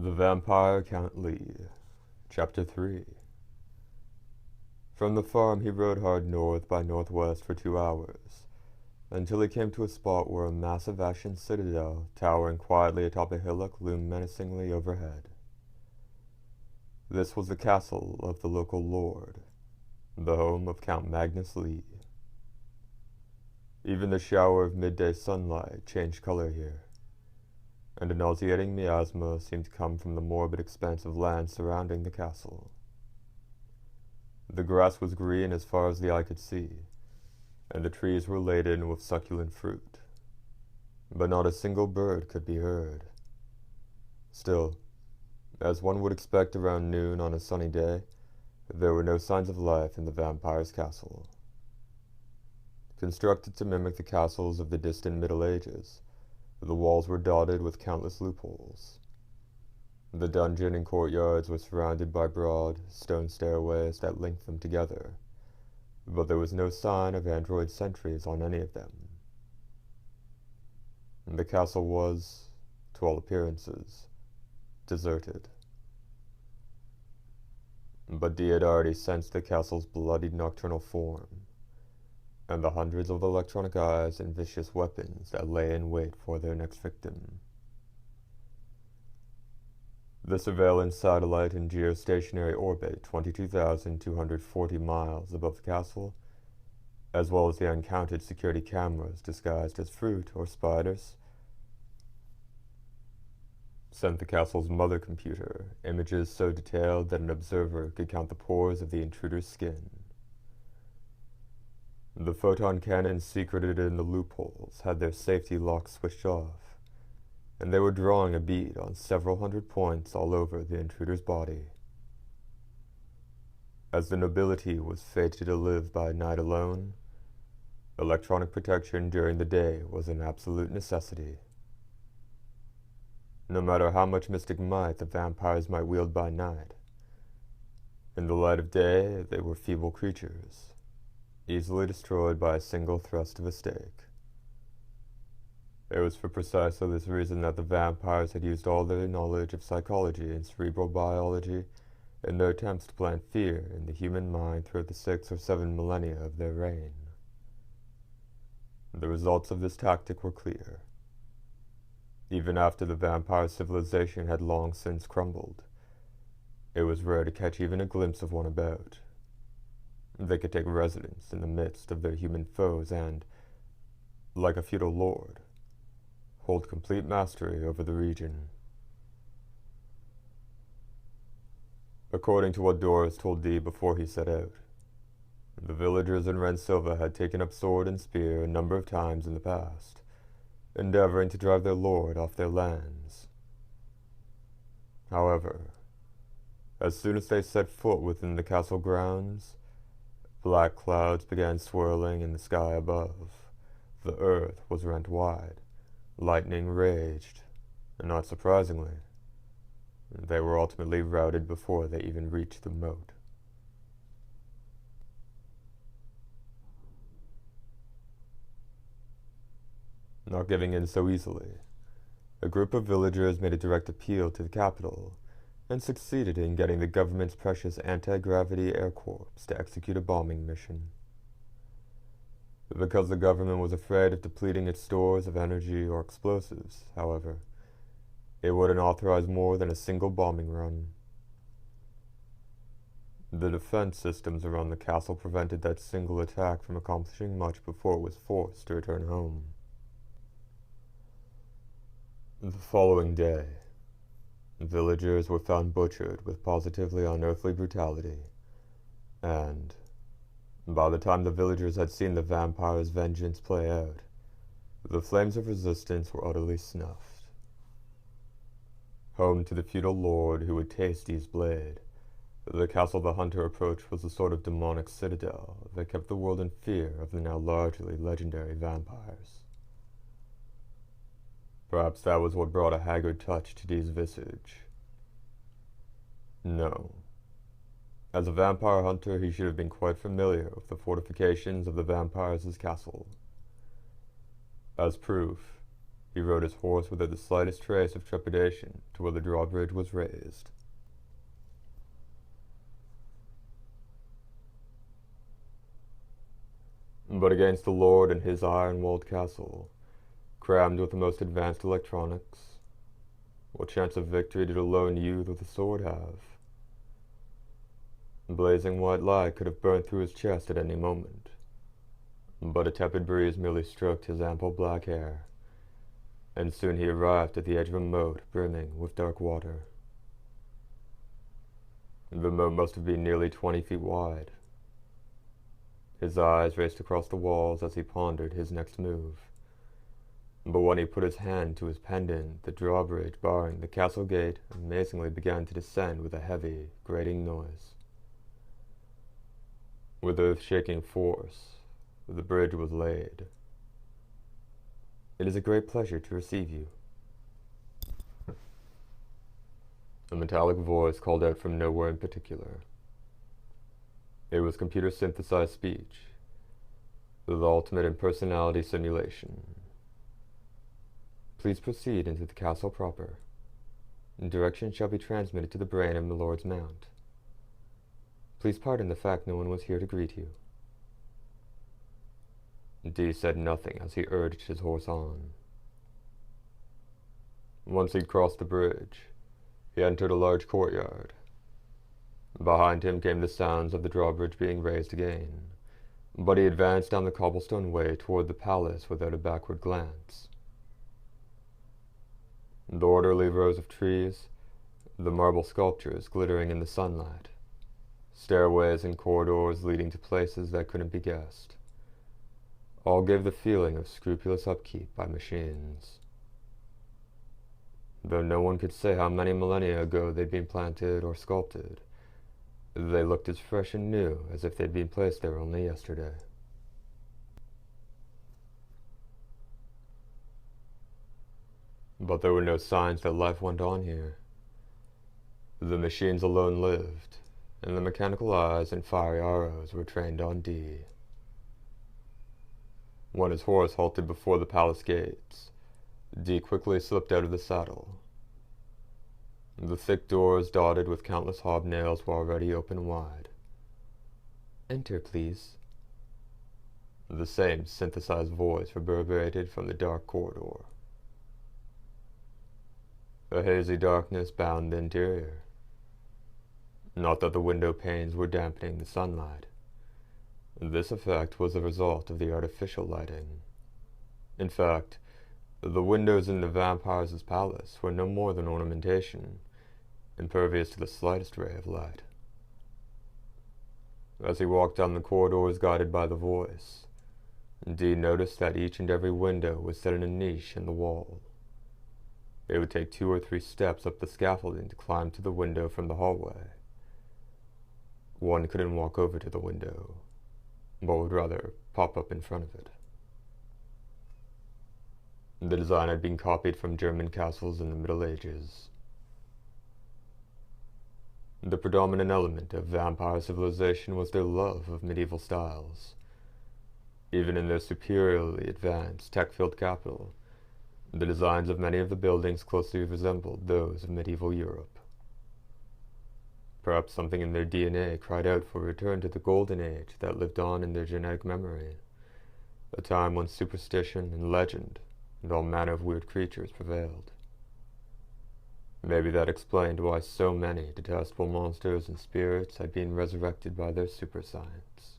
The Vampire Count Lee, Chapter 3. From the farm he rode hard north by northwest for 2 hours, until he came to a spot where a massive ashen citadel, towering quietly atop a hillock, loomed menacingly overhead. This was the castle of the local lord, the home of Count Magnus Lee. Even the shower of midday sunlight changed color here, and a nauseating miasma seemed to come from the morbid expanse of land surrounding the castle. The grass was green as far as the eye could see, and the trees were laden with succulent fruit, but not a single bird could be heard. Still, as one would expect around noon on a sunny day, there were no signs of life in the vampire's castle. Constructed to mimic the castles of the distant Middle Ages, the walls were dotted with countless loopholes. The dungeon and courtyards were surrounded by broad, stone stairways that linked them together, but there was no sign of android sentries on any of them. The castle was, to all appearances, deserted. But Dee had already sensed the castle's bloodied nocturnal form, and the hundreds of electronic eyes and vicious weapons that lay in wait for their next victim. The surveillance satellite in geostationary orbit 22,240 miles above the castle, as well as the uncounted security cameras disguised as fruit or spiders, sent the castle's mother computer images so detailed that an observer could count the pores of the intruder's skin. The photon cannons secreted in the loopholes had their safety locks switched off, and they were drawing a bead on several hundred points all over the intruder's body. As the nobility was fated to live by night alone, electronic protection during the day was an absolute necessity. No matter how much mystic might the vampires might wield by night, in the light of day they were feeble creatures, easily destroyed by a single thrust of a stake. It was for precisely this reason that the vampires had used all their knowledge of psychology and cerebral biology in their attempts to plant fear in the human mind throughout the 6 or 7 millennia of their reign. The results of this tactic were clear. Even after the vampire civilization had long since crumbled, it was rare to catch even a glimpse of one about. They could take residence in the midst of their human foes and, like a feudal lord, hold complete mastery over the region. According to what Doris told Dee before he set out, the villagers in Rensilva had taken up sword and spear a number of times in the past, endeavoring to drive their lord off their lands. However, as soon as they set foot within the castle grounds, black clouds began swirling in the sky above. The earth was rent wide. Lightning raged, and not surprisingly, they were ultimately routed before they even reached the moat. Not giving in so easily, a group of villagers made a direct appeal to the capital and succeeded in getting the government's precious anti-gravity air corps to execute a bombing mission. Because the government was afraid of depleting its stores of energy or explosives, however, it wouldn't authorize more than a single bombing run. The defense systems around the castle prevented that single attack from accomplishing much before it was forced to return home. The following day, villagers were found butchered with positively unearthly brutality, and by the time the villagers had seen the vampire's vengeance play out, the flames of resistance were utterly snuffed. Home to the feudal lord who would taste Dee's blade, the castle the hunter approached was a sort of demonic citadel that kept the world in fear of the now largely legendary vampires. Perhaps that was what brought a haggard touch to Dee's visage. No. As a vampire hunter, he should have been quite familiar with the fortifications of the vampires' castle. As proof, He rode his horse without the slightest trace of trepidation to where the drawbridge was raised. But against the lord and his iron-walled castle, crammed with the most advanced electronics, what chance of victory did a lone youth with a sword have? Blazing white light could have burnt through his chest at any moment, but a tepid breeze merely stroked his ample black hair, and soon he arrived at the edge of a moat brimming with dark water. The moat must have been nearly 20 feet wide. His eyes raced across the walls as he pondered his next move. But when he put his hand to his pendant, the drawbridge barring the castle gate amazingly began to descend with a heavy, grating noise. With earth-shaking force, the bridge was laid. "It is a great pleasure to receive you." A metallic voice called out from nowhere in particular. It was computer-synthesized speech, the ultimate impersonality simulation. "Please proceed into the castle proper. Directions shall be transmitted to the brain of my lord's mount. Please pardon the fact no one was here to greet you." D said nothing as he urged his horse on. Once he'd crossed the bridge, he entered a large courtyard. Behind him came the sounds of the drawbridge being raised again, but he advanced down the cobblestone way toward the palace without a backward glance. The orderly rows of trees, the marble sculptures glittering in the sunlight, stairways and corridors leading to places that couldn't be guessed, all gave the feeling of scrupulous upkeep by machines. Though no one could say how many millennia ago they'd been planted or sculpted, they looked as fresh and new as if they'd been placed there only yesterday. But there were no signs that life went on here. The machines alone lived, and the mechanical eyes and fiery arrows were trained on D. When his horse halted before the palace gates, D quickly slipped out of the saddle. The thick doors dotted with countless hobnails were already open wide. "Enter, please." The same synthesized voice reverberated from the dark corridor. A hazy darkness bound the interior. Not that the window panes were dampening the sunlight. This effect was the result of the artificial lighting. In fact, the windows in the vampire's palace were no more than ornamentation, impervious to the slightest ray of light. As he walked down the corridors guided by the voice, D noticed that each and every window was set in a niche in the wall. It would take 2 or 3 steps up the scaffolding to climb to the window from the hallway. One couldn't walk over to the window, but would rather pop up in front of it. The design had been copied from German castles in the Middle Ages. The predominant element of vampire civilization was their love of medieval styles. Even in their superiorly advanced, tech-filled capital, the designs of many of the buildings closely resembled those of medieval Europe. Perhaps something in their DNA cried out for a return to the golden age that lived on in their genetic memory, a time when superstition and legend and all manner of weird creatures prevailed. Maybe that explained why so many detestable monsters and spirits had been resurrected by their super science.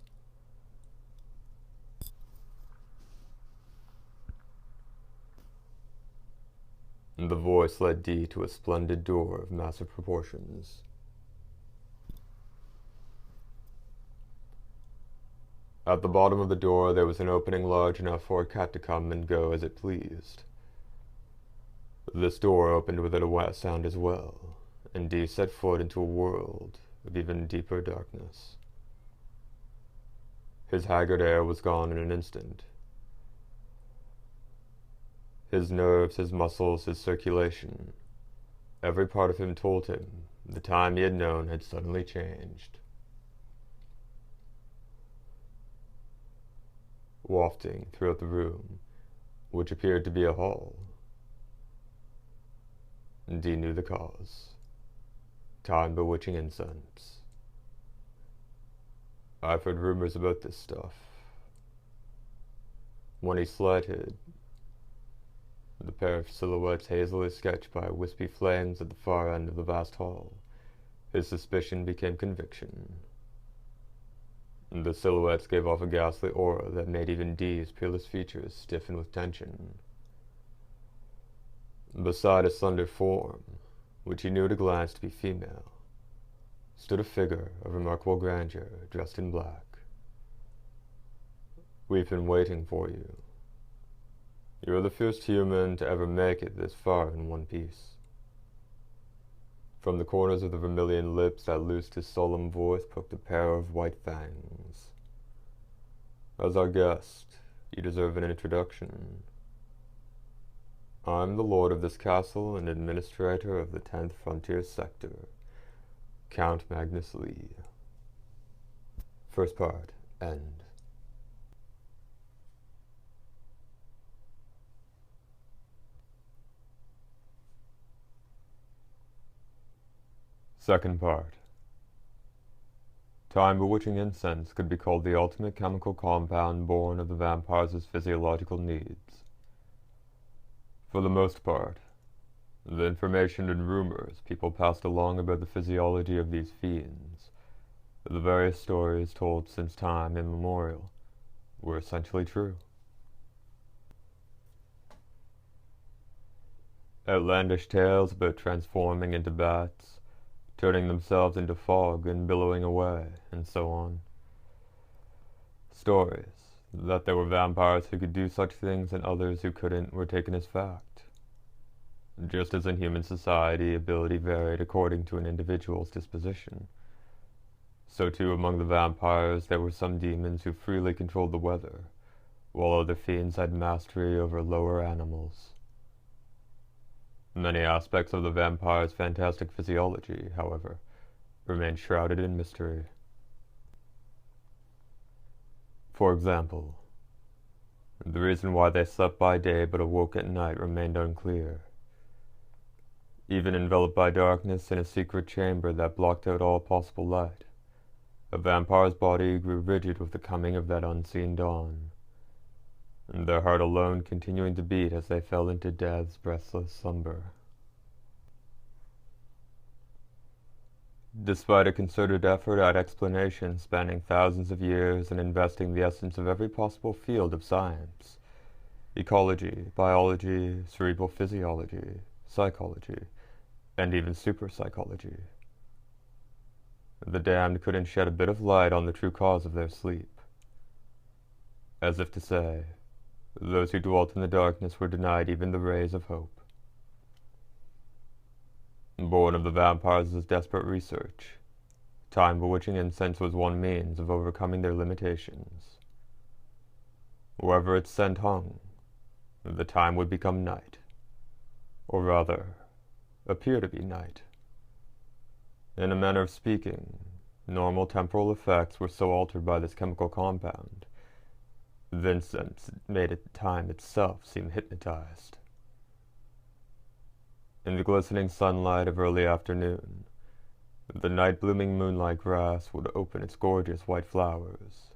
The voice led D to a splendid door of massive proportions. At the bottom of the door there was an opening large enough for a cat to come and go as it pleased. This door opened without a wet sound as well, and D set foot into a world of even deeper darkness. His haggard air was gone in an instant. His nerves, his muscles, his circulation, every part of him told him the time he had known had suddenly changed. Wafting throughout the room, which appeared to be a hall, D knew the cause. Time-bewitching incense. I've heard rumors about this stuff. When he slighted the pair of silhouettes hazily sketched by wispy flames at the far end of the vast hall, his suspicion became conviction. The silhouettes gave off a ghastly aura that made even D's peerless features stiffen with tension. Beside a slender form, which he knew at a glance to be female, stood a figure of remarkable grandeur, dressed in black. "We've been waiting for you. You're the first human to ever make it this far in one piece." From the corners of the vermilion lips that loosed his solemn voice poked a pair of white fangs. "As our guest, you deserve an introduction. I'm the lord of this castle and administrator of the 10th Frontier Sector, Count Magnus Lee." First part, end. Second part. Time-bewitching incense could be called the ultimate chemical compound born of the vampire's physiological needs. For the most part, the information and rumors people passed along about the physiology of these fiends, the various stories told since time immemorial, were essentially true. Outlandish tales about transforming into bats, turning themselves into fog and billowing away, and so on. Stories that there were vampires who could do such things and others who couldn't were taken as fact. Just as in human society ability varied according to an individual's disposition, so too among the vampires there were some demons who freely controlled the weather, while other fiends had mastery over lower animals. Many aspects of the vampire's fantastic physiology, however, remain shrouded in mystery. For example, the reason why they slept by day but awoke at night remained unclear. Even enveloped by darkness in a secret chamber that blocked out all possible light, a vampire's body grew rigid with the coming of that unseen dawn, and their heart alone continuing to beat as they fell into death's breathless slumber. Despite a concerted effort at explanation spanning thousands of years and investing the essence of every possible field of science, ecology, biology, cerebral physiology, psychology, and even superpsychology, the damned couldn't shed a bit of light on the true cause of their sleep. As if to say, those who dwelt in the darkness were denied even the rays of hope. Born of the vampires' desperate research, time-bewitching incense was one means of overcoming their limitations. Wherever its scent hung, the time would become night, or rather, appear to be night. In a manner of speaking, normal temporal effects were so altered by this chemical compound, the incense made time itself seem hypnotized. In the glistening sunlight of early afternoon, the night-blooming moonlight grass would open its gorgeous white flowers.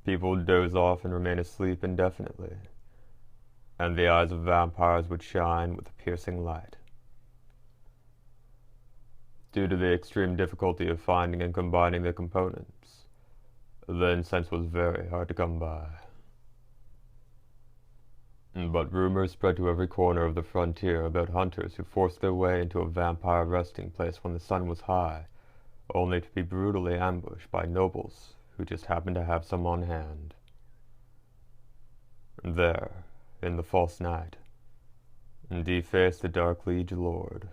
People would doze off and remain asleep indefinitely, and the eyes of vampires would shine with a piercing light. Due to the extreme difficulty of finding and combining the components, the incense was very hard to come by. But rumors spread to every corner of the frontier about hunters who forced their way into a vampire resting place when the sun was high, only to be brutally ambushed by nobles who just happened to have some on hand. There, in the false night, D faced the dark liege lord.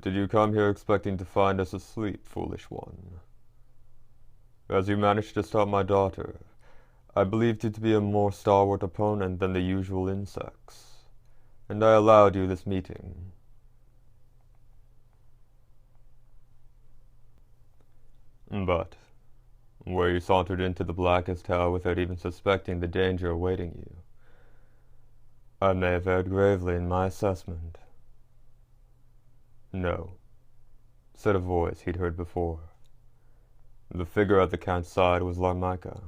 "Did you come here expecting to find us asleep, foolish one? As you managed to stop my daughter, I believed you to be a more stalwart opponent than the usual insects, and I allowed you this meeting." But, where you sauntered into the blackest hell without even suspecting the danger awaiting you, I may have erred gravely in my assessment. No, said a voice he'd heard before. The figure at the Count's side was Larmika.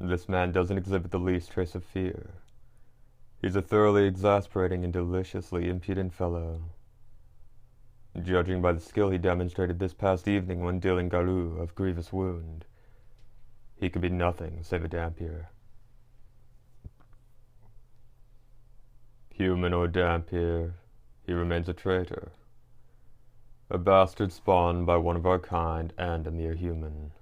This man doesn't exhibit the least trace of fear. He's a thoroughly exasperating and deliciously impudent fellow. Judging by the skill he demonstrated this past evening when dealing Garou a grievous wound, he could be nothing save a Dampier. Human or Dampier, he remains a traitor. A bastard spawned by one of our kind and a mere human.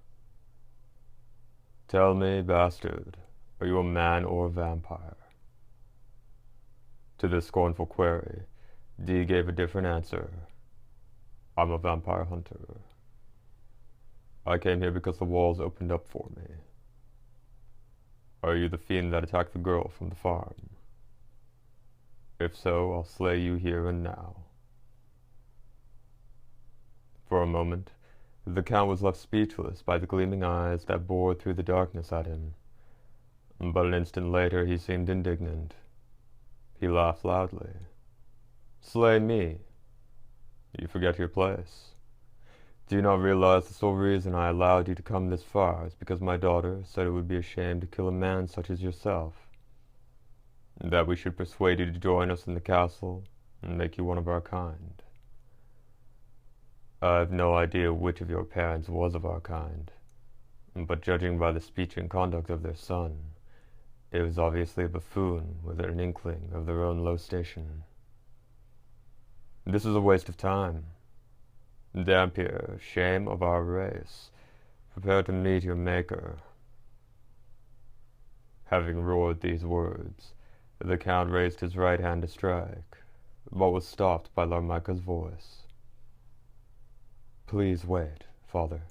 Tell me, bastard, are you a man or a vampire? To this scornful query, D gave a different answer. I'm a vampire hunter. I came here because the walls opened up for me. Are you the fiend that attacked the girl from the farm? If so, I'll slay you here and now. For a moment, the Count was left speechless by the gleaming eyes that bored through the darkness at him. But an instant later he seemed indignant. He laughed loudly. Slay me? You forget your place. Do you not realize the sole reason I allowed you to come this far is because my daughter said it would be a shame to kill a man such as yourself? That we should persuade you to join us in the castle and make you one of our kind. I have no idea which of your parents was of our kind, but judging by the speech and conduct of their son, it was obviously a buffoon with an inkling of their own low station. This is a waste of time. Dampier, shame of our race, prepare to meet your maker. Having roared these words, the Count raised his right hand to strike, but was stopped by Larmika's voice. Please wait, father.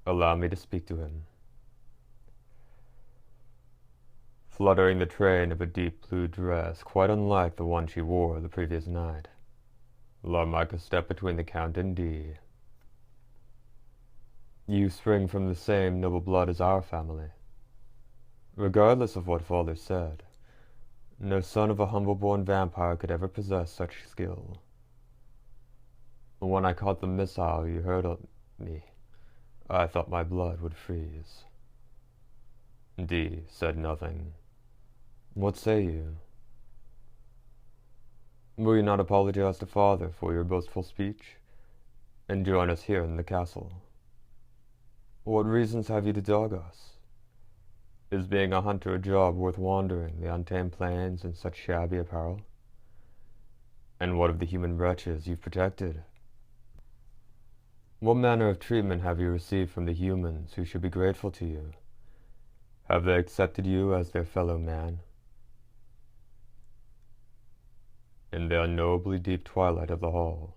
Allow me to speak to him. Fluttering the train of a deep blue dress, quite unlike the one she wore the previous night, Larmika stepped between the Count and D. You spring from the same noble blood as our family. Regardless of what father said, no son of a humble-born vampire could ever possess such skill. When I caught the missile you hurled at me, I thought my blood would freeze. D said nothing. What say you? Will you not apologize to father for your boastful speech, and join us here in the castle? What reasons have you to dog us? Is being a hunter a job worth wandering the untamed plains in such shabby apparel? And what of the human wretches you've protected? What manner of treatment have you received from the humans who should be grateful to you? Have they accepted you as their fellow man? In the unknowably deep twilight of the hall,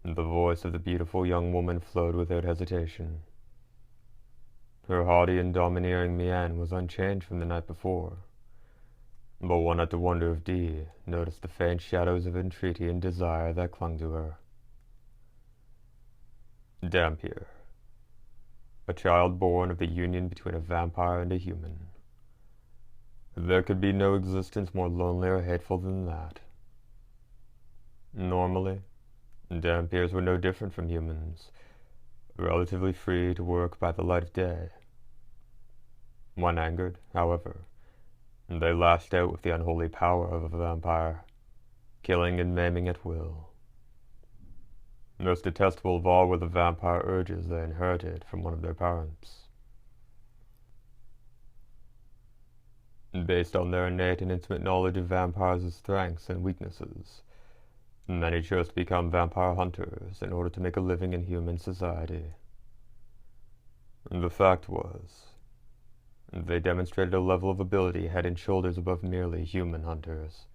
the voice of the beautiful young woman flowed without hesitation. Her haughty and domineering mien was unchanged from the night before, but one had to wonder if D noticed the faint shadows of entreaty and desire that clung to her. Dampier, a child born of the union between a vampire and a human. There could be no existence more lonely or hateful than that. Normally, Dampiers were no different from humans, relatively free to work by the light of day. When angered, however, they lashed out with the unholy power of a vampire, killing and maiming at will. Most detestable of all were the vampire urges they inherited from one of their parents. Based on their innate and intimate knowledge of vampires' strengths and weaknesses, many chose to become vampire hunters in order to make a living in human society. The fact was, they demonstrated a level of ability head and shoulders above merely human hunters.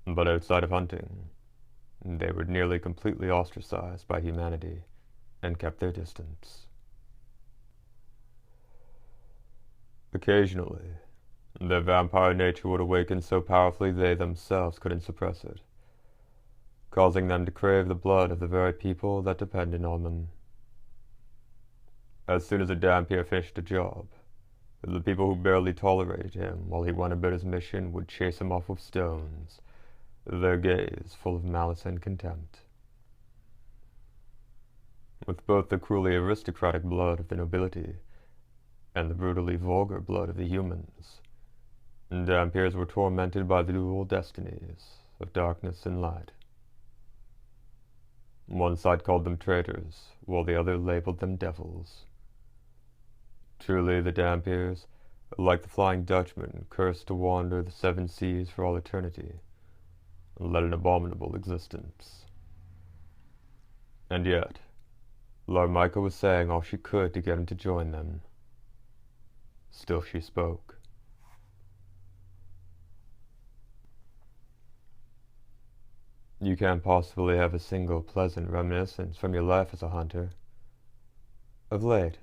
But outside of hunting, they were nearly completely ostracized by humanity and kept their distance. Occasionally, their vampire nature would awaken so powerfully they themselves couldn't suppress it, causing them to crave the blood of the very people that depended on them. As soon as a Dampier finished a job, The people who barely tolerated him while he went about his mission would chase him off with stones, their gaze full of malice and contempt. With both the cruelly aristocratic blood of the nobility and the brutally vulgar blood of the humans, Dampiers were tormented by the dual destinies of darkness and light. One side called them traitors, while the other labeled them devils. Truly, the Dampiers, like the Flying Dutchman, cursed to wander the seven seas for all eternity, and led an abominable existence. And yet, Larmica was saying all she could to get him to join them. Still she spoke. You can't possibly have a single pleasant reminiscence from your life as a hunter. Of late,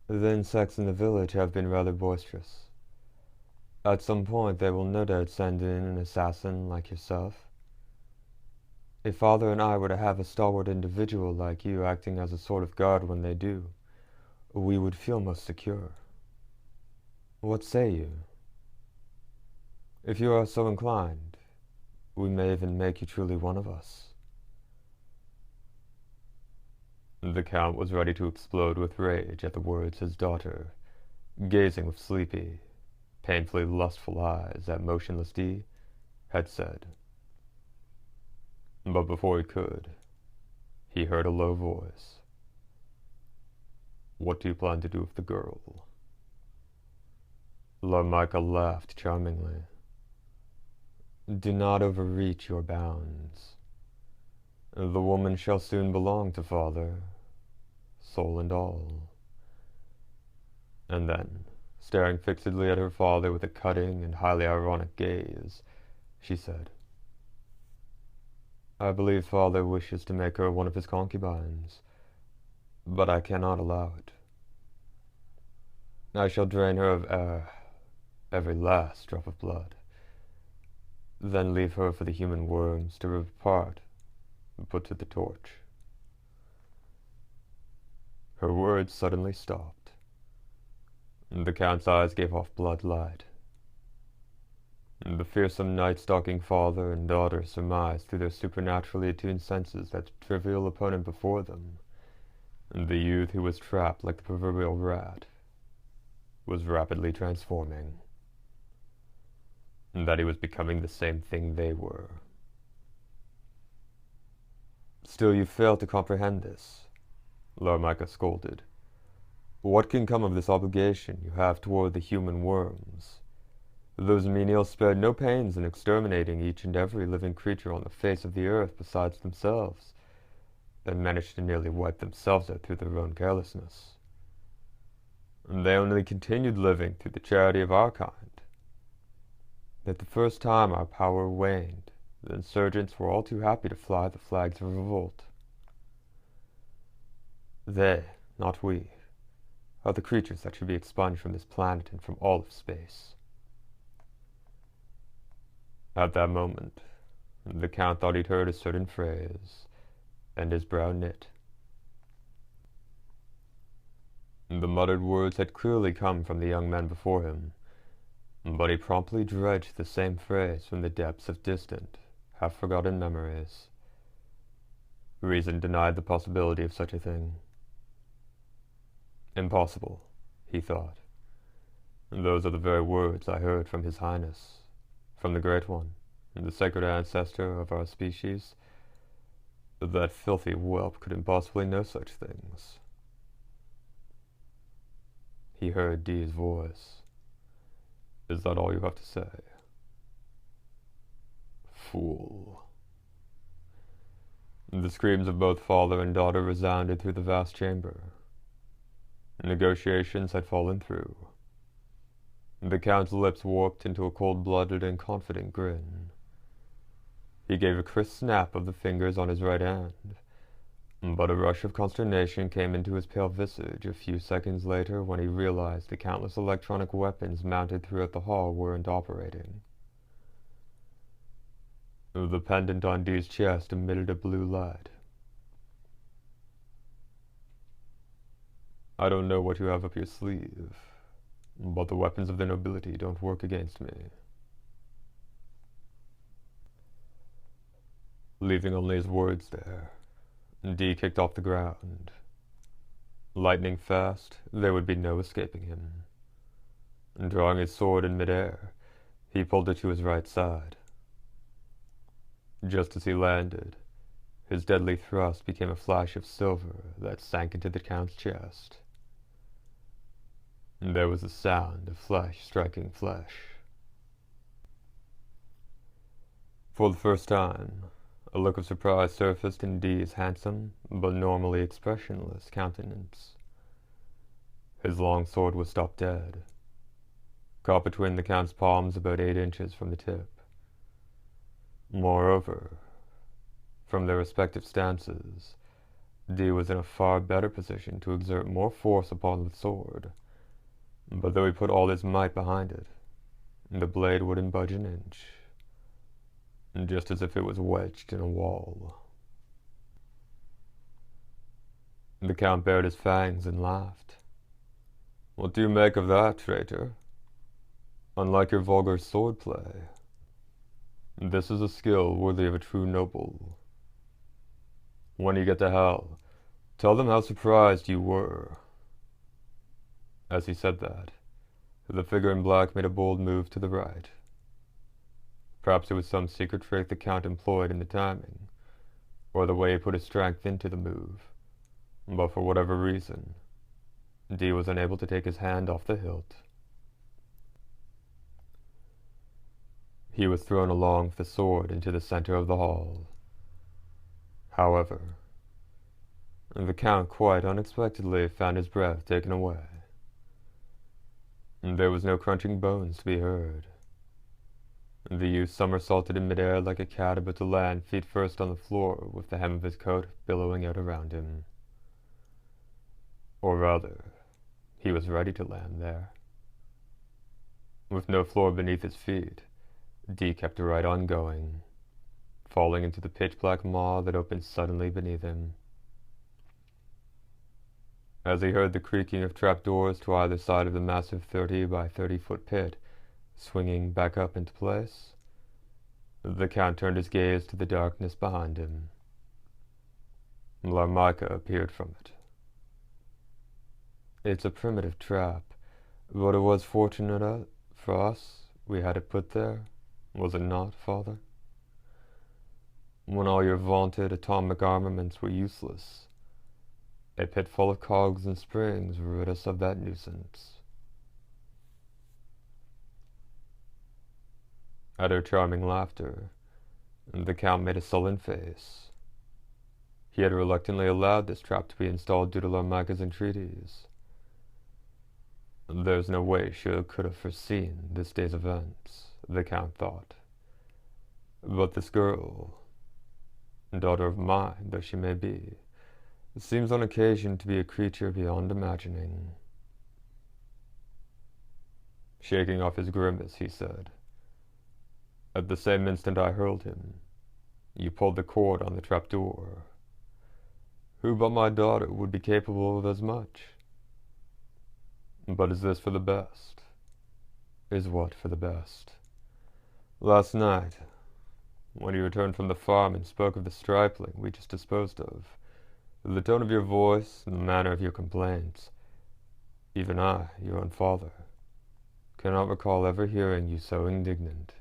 the insects in the village have been rather boisterous. At some point they will no doubt send in an assassin like yourself. If Father and I were to have a stalwart individual like you acting as a sort of guard when they do, we would feel most secure. What say you? If you are so inclined, we may even make you truly one of us. The Count was ready to explode with rage at the words his daughter, gazing with sleepy, painfully lustful eyes at motionless D, had said. But before he could, he heard a low voice. What do you plan to do with the girl? Larmica laughed charmingly. Do not overreach your bounds. The woman shall soon belong to Father, soul and all. And then, staring fixedly at her father with a cutting and highly ironic gaze, she said, I believe Father wishes to make her one of his concubines, but I cannot allow it. I shall drain her of every last drop of blood, then leave her for the human worms to rip apart and put to the torch. Her words suddenly stopped, and the Count's eyes gave off blood light. And the fearsome night-stalking father and daughter surmised through their supernaturally attuned senses that the trivial opponent before them, and the youth who was trapped like the proverbial rat, was rapidly transforming, and that he was becoming the same thing they were. Still you fail to comprehend this, Larmica scolded. What can come of this obligation you have toward the human worms? Those menials spared no pains in exterminating each and every living creature on the face of the earth besides themselves, and managed to nearly wipe themselves out through their own carelessness. And they only continued living through the charity of our kind. At the first time our power waned, the insurgents were all too happy to fly the flags of revolt. They, not we, are the creatures that should be expunged from this planet and from all of space. At that moment, the Count thought he'd heard a certain phrase, and his brow knit. The muttered words had clearly come from the young man before him, but he promptly dredged the same phrase from the depths of distant, half-forgotten memories. Reason denied the possibility of such a thing. Impossible, he thought. Those are the very words I heard from His Highness, from the Great One, the sacred ancestor of our species. That filthy whelp couldn't possibly know such things. He heard Dee's voice. Is that all you have to say? Fool. The screams of both father and daughter resounded through the vast chamber. Negotiations had fallen through. The Count's lips warped into a cold-blooded and confident grin. He gave a crisp snap of the fingers on his right hand, but a rush of consternation came into his pale visage a few seconds later when he realized the countless electronic weapons mounted throughout the hall weren't operating. The pendant on Dee's chest emitted a blue light. I don't know what you have up your sleeve, but the weapons of the nobility don't work against me. Leaving only his words there, D kicked off the ground. Lightning fast, there would be no escaping him. Drawing his sword in midair, he pulled it to his right side. Just as he landed, his deadly thrust became a flash of silver that sank into the Count's chest. And there was a sound of flesh striking flesh. For the first time, a look of surprise surfaced in D's handsome, but normally expressionless countenance. His long sword was stopped dead, caught between the Count's palms about 8 inches from the tip. Moreover, from their respective stances, D was in a far better position to exert more force upon the sword, but though he put all his might behind it, the blade wouldn't budge an inch, just as if it was wedged in a wall. The Count bared his fangs and laughed. "What do you make of that, traitor? Unlike your vulgar swordplay, this is a skill worthy of a true noble. When you get to hell, tell them how surprised you were." As he said that, the figure in black made a bold move to the right. Perhaps it was some secret trick the Count employed in the timing, or the way he put his strength into the move, but for whatever reason, D was unable to take his hand off the hilt. He was thrown along with the sword into the center of the hall. However, the Count quite unexpectedly found his breath taken away. There was no crunching bones to be heard. The youth somersaulted in midair like a cat about to land feet first on the floor with the hem of his coat billowing out around him. Or rather, he was ready to land there. With no floor beneath his feet, D kept right on going, falling into the pitch-black maw that opened suddenly beneath him. As he heard the creaking of trapdoors to either side of the massive 30 by 30-foot pit swinging back up into place, the Count turned his gaze to the darkness behind him. Larmica appeared from it. "It's a primitive trap, but it was fortunate for us we had it put there, was it not, Father? When all your vaunted atomic armaments were useless, a pit full of cogs and springs rid us of that nuisance." At her charming laughter, the Count made a sullen face. He had reluctantly allowed this trap to be installed due to Larmica's entreaties. There's no way she could have foreseen this day's events, the Count thought. But this girl, daughter of mine though she may be, seems on occasion to be a creature beyond imagining. Shaking off his grimace, he said, "At the same instant I hurled him, you pulled the cord on the trapdoor. Who but my daughter would be capable of as much? But is this for the best?" "Is what for the best?" "Last night, when you returned from the farm and spoke of the stripling we just disposed of, the tone of your voice and the manner of your complaints, even I, your own father, cannot recall ever hearing you so indignant.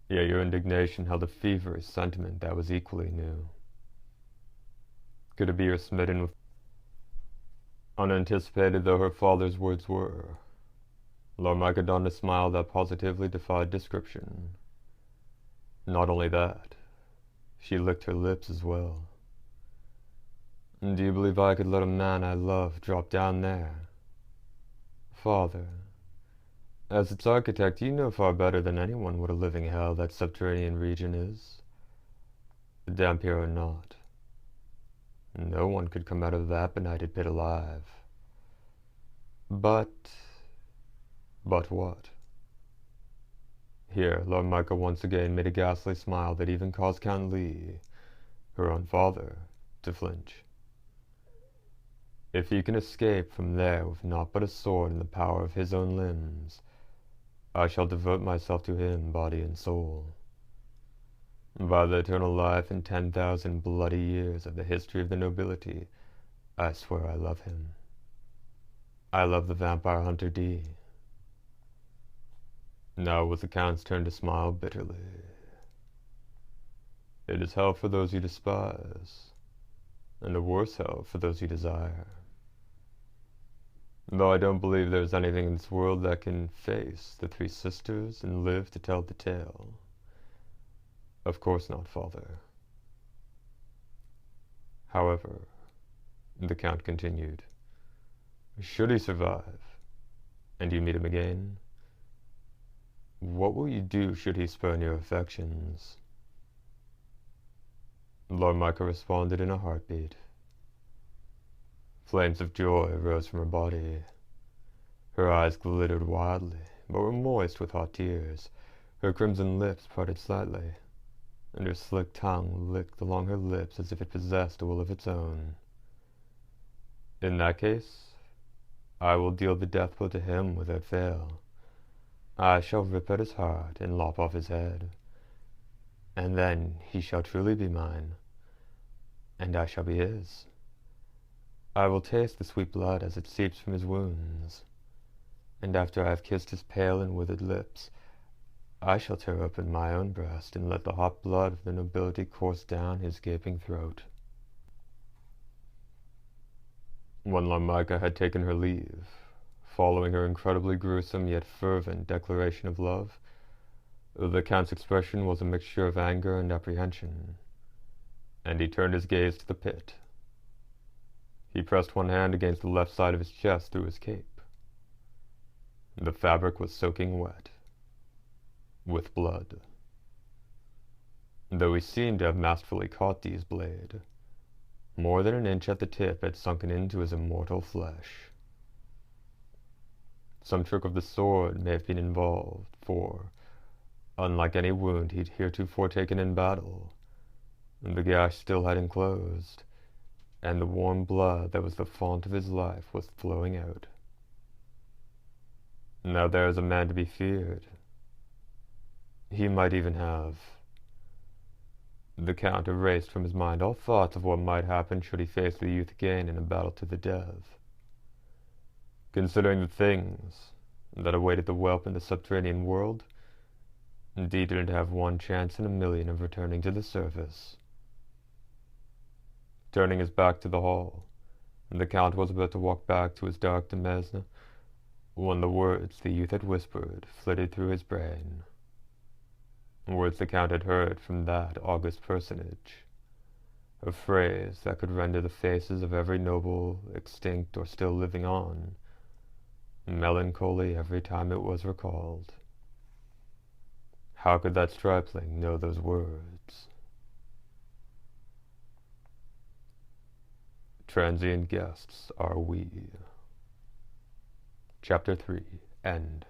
Yet your indignation held a feverish sentiment that was equally new. Could it be you're smitten with..." Unanticipated though her father's words were, Larmica donned a smile that positively defied description. Not only that, she licked her lips as well. "Do you believe I could let a man I love drop down there? Father, as its architect, you know far better than anyone what a living hell that subterranean region is. Damp here or not, no one could come out of that benighted pit alive. But what?" Here, Larmica once again made a ghastly smile that even caused Count Lee, her own father, to flinch. If he can escape from there with naught but a sword and the power of his own limbs, I shall devote myself to him, body and soul. By the eternal life and 10,000 bloody years of the history of the nobility, I swear I love him. I love the vampire Hunter D. Now was the Count's turn to smile bitterly. It is hell for those you despise, and a worse hell for those you desire. Though I don't believe there's anything in this world that can face the three sisters and live to tell the tale. Of course not, Father. However, the Count continued, should he survive, and you meet him again, what will you do should he spurn your affections? Lord Micah responded in a heartbeat. Flames of joy rose from her body. Her eyes glittered wildly, but were moist with hot tears. Her crimson lips parted slightly, and her slick tongue licked along her lips as if it possessed a will of its own. In that case, I will deal the death blow to him without fail. I shall rip out his heart and lop off his head, and then he shall truly be mine, and I shall be his. I will taste the sweet blood as it seeps from his wounds, and after I have kissed his pale and withered lips, I shall tear open my own breast and let the hot blood of the nobility course down his gaping throat. When Lord Micah had taken her leave, following her incredibly gruesome yet fervent declaration of love, the Count's expression was a mixture of anger and apprehension, and he turned his gaze to the pit. He pressed one hand against the left side of his chest through his cape. The fabric was soaking wet with blood, though he seemed to have masterfully caught Dee's blade. More than an inch at the tip had sunken into his immortal flesh. Some trick of the sword may have been involved, for, unlike any wound he'd heretofore taken in battle, the gash still hadn't closed, and the warm blood that was the fount of his life was flowing out. Now there is a man to be feared. He might even have. The Count erased from his mind all thoughts of what might happen should he face the youth again in a battle to the death. Considering the things that awaited the whelp in the subterranean world, Dee didn't have one chance in a million of returning to the surface. Turning his back to the hall, the Count was about to walk back to his dark demesne when the words the youth had whispered flitted through his brain. Words the Count had heard from that august personage, a phrase that could render the faces of every noble, extinct or still living on, melancholy every time it was recalled. How could that stripling know those words? Transient guests are we. Chapter 3. End.